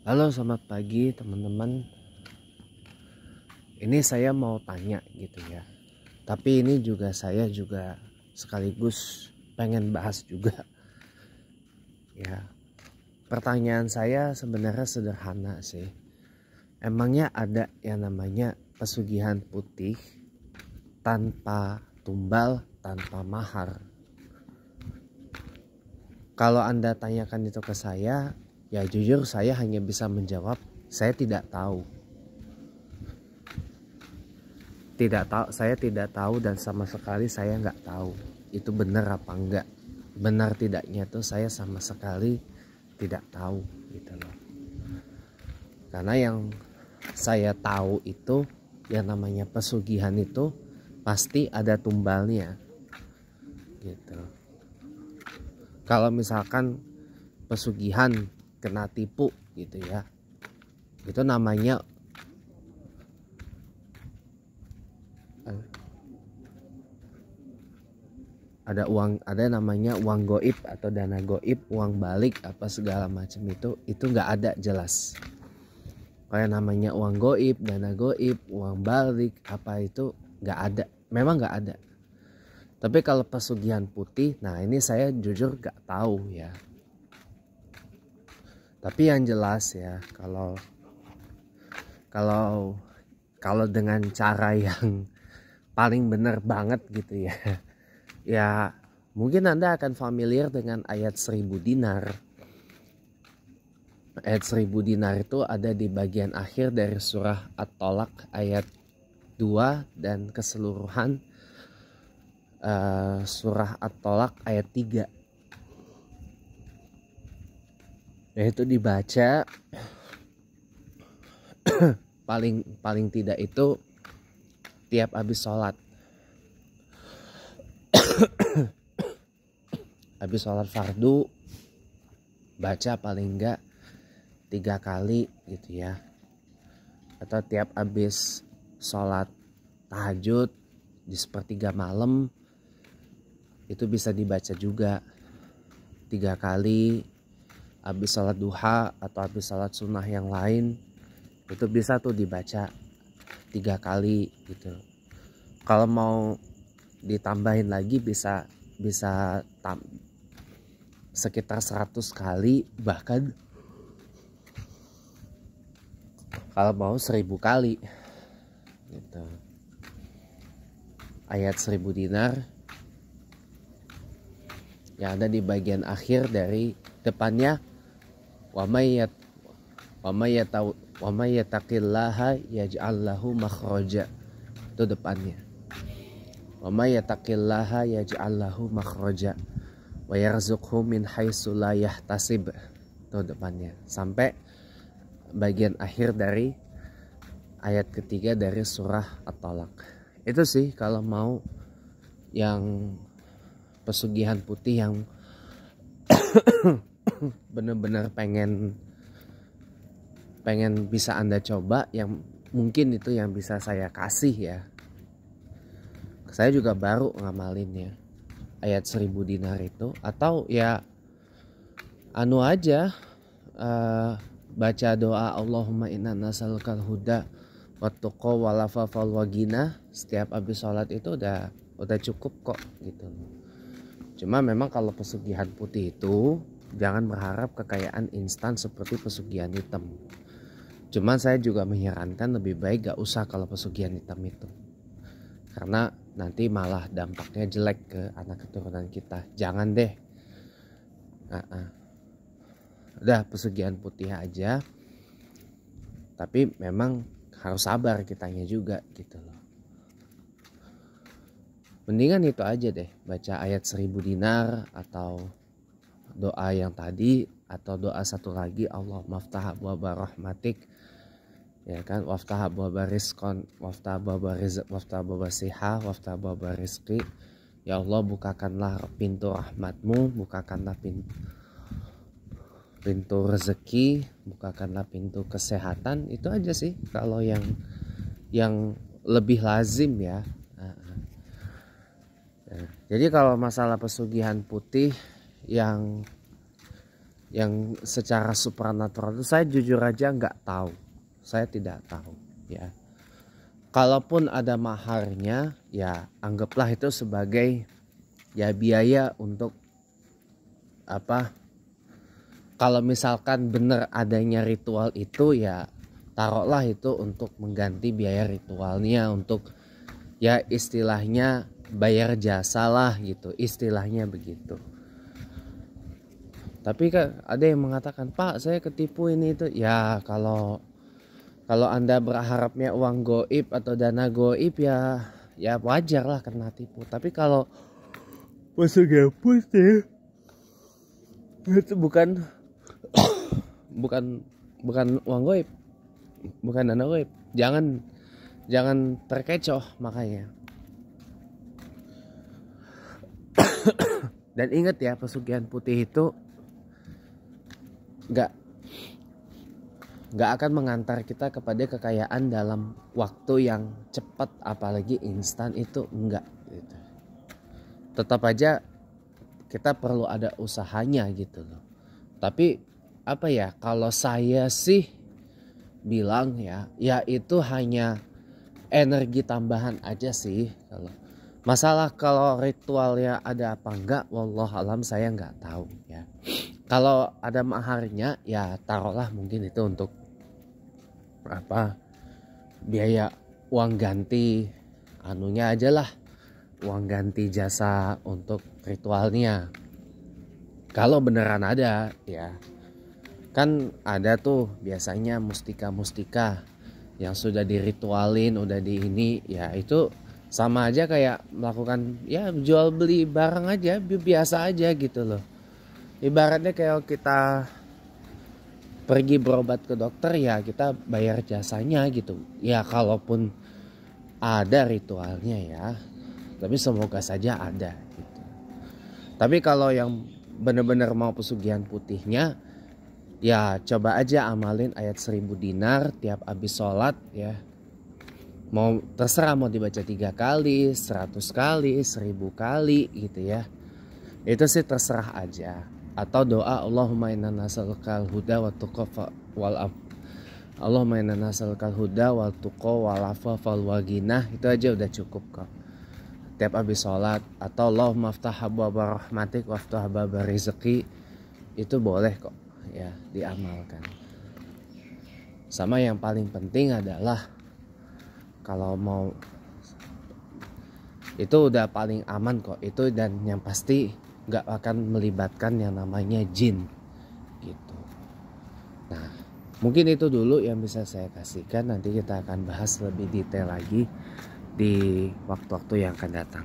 Halo, selamat pagi teman-teman. Ini saya mau tanya gitu ya. Tapi ini juga saya juga sekaligus pengen bahas juga. Ya, pertanyaan saya sebenarnya sederhana sih. Emangnya ada yang namanya pesugihan putih tanpa tumbal, tanpa mahar? Kalau Anda tanyakan itu ke saya, ya jujur saya hanya bisa menjawab saya tidak tahu. Saya tidak tahu dan sama sekali saya nggak tahu itu benar apa enggak. Benar tidaknya tuh saya sama sekali tidak tahu gitu loh. Karena yang saya tahu itu yang namanya pesugihan itu pasti ada tumbalnya gitu. Kalau misalkan pesugihan kena tipu gitu ya, itu namanya ada namanya uang goib atau dana goib, uang balik apa segala macam itu nggak ada jelas. Kayak namanya uang goib, dana goib, uang balik apa itu nggak ada, memang nggak ada. Tapi kalau pesugihan putih, nah ini saya jujur nggak tahu ya. Tapi yang jelas ya, kalau dengan cara yang paling benar banget gitu ya. Ya mungkin Anda akan familiar dengan ayat 1000 dinar. Ayat 1000 dinar itu ada di bagian akhir dari surah At-Tolak ayat 2 dan keseluruhan surah At-Tolak ayat 3. Yaitu dibaca paling tidak itu tiap habis sholat. Habis sholat fardu baca paling enggak 3 kali gitu ya. Atau tiap habis sholat tahajud di sepertiga malam itu bisa dibaca juga 3 kali. Habis sholat duha atau habis sholat sunnah yang lain itu bisa tuh dibaca 3 kali gitu. Kalau mau ditambahin lagi bisa sekitar 100 kali, bahkan kalau mau 1000 kali gitu. Ayat 1000 dinar yang ada di bagian akhir dari depannya wa may yattaqillaha yaj'al lahu makhraja, itu depannya. Wa may yattaqillaha yaj'al lahu makhraja wa yarzuqhu min haitsu la yahtasib, itu depannya. Sampai bagian akhir dari ayat ketiga dari surah At-Tolak. Itu sih kalau mau yang pesugihan putih yang bener-bener pengen bisa Anda coba, yang mungkin itu yang bisa saya kasih ya. Saya juga baru ngamalinnya ayat 1000 dinar itu. Atau ya anu aja, baca doa Allahumma inna nas'alukal huda wattaqwa wal afafa wal ghina setiap habis sholat itu udah cukup kok gitu. Cuma memang kalau pesugihan putih itu jangan berharap kekayaan instan seperti pesugihan hitam. Cuman saya juga menyarankan lebih baik gak usah kalau pesugihan hitam itu, karena nanti malah dampaknya jelek ke anak keturunan kita. Jangan deh. Udah pesugihan putih aja. Tapi memang harus sabar kitanya juga gitu loh. Mendingan itu aja deh, baca ayat 1000 dinar atau doa yang tadi, atau doa satu lagi, Allah maftah abwaaba rahmatik, ya kan, waftah abwaaba rizqan, waftah abwaaba rizq, waftah abwaaba sihah, waftah abwaaba rizqi. Ya Allah, bukakanlah pintu rahmatmu, bukakanlah pintu rezeki, bukakanlah pintu kesehatan. Itu aja sih kalau yang lebih lazim ya. Jadi kalau masalah pesugihan putih yang yang secara supranatural itu saya jujur aja nggak tahu, saya tidak tahu ya. Kalaupun ada maharnya ya anggaplah itu sebagai ya biaya untuk apa, kalau misalkan benar adanya ritual itu ya taruhlah itu untuk mengganti biaya ritualnya, untuk ya istilahnya bayar jasa lah gitu, istilahnya begitu. Tapi kan ada yang mengatakan, Pak saya ketipu ini itu. Ya kalau Anda berharapnya uang goib atau dana goib ya wajar lah kena tipu. Tapi kalau pesugihan putih itu bukan uang goib, bukan dana goib. Jangan terkecoh makanya. Dan ingat ya, pesugihan putih itu nggak akan mengantar kita kepada kekayaan dalam waktu yang cepat, apalagi instan, itu enggak gitu. Tetap aja kita perlu ada usahanya gitu loh. Tapi apa ya, kalau saya sih bilang ya itu hanya energi tambahan aja sih. Kalau masalah kalau ritualnya ada apa enggak, wallahualam saya nggak tahu ya. Kalau ada maharnya ya taruhlah mungkin itu untuk apa, biaya uang ganti anunya aja lah, uang ganti jasa untuk ritualnya. Kalau beneran ada ya, kan ada tuh biasanya mustika-mustika yang sudah diritualin, udah di ini ya, itu sama aja kayak melakukan ya jual beli barang aja, biasa aja gitu loh. Ibaratnya kayak kita pergi berobat ke dokter ya kita bayar jasanya gitu. Ya kalaupun ada ritualnya ya, tapi semoga saja ada gitu. Tapi kalau yang benar-benar mau pesugihan putihnya ya coba aja amalin ayat 1000 dinar tiap habis sholat ya. Mau terserah, mau dibaca 3 kali, 100 kali, 1000 kali gitu ya. Itu sih terserah aja. Atau doa Allahumma inna nas'alukal huda wa tuqa wal af. Allahumma inna nas'alukal huda wal tuqa wal afwa wal waginah, itu aja udah cukup kok. Tiap habis sholat. Atau Allahumma aftah abwaaba rahmatik wa aftah abwaaba rizqi, itu boleh kok ya diamalkan. Sama yang paling penting adalah kalau mau itu udah paling aman kok itu, dan yang pasti nggak akan melibatkan yang namanya jin gitu. Nah mungkin itu dulu yang bisa saya kasihkan, nanti kita akan bahas lebih detail lagi di waktu-waktu yang akan datang.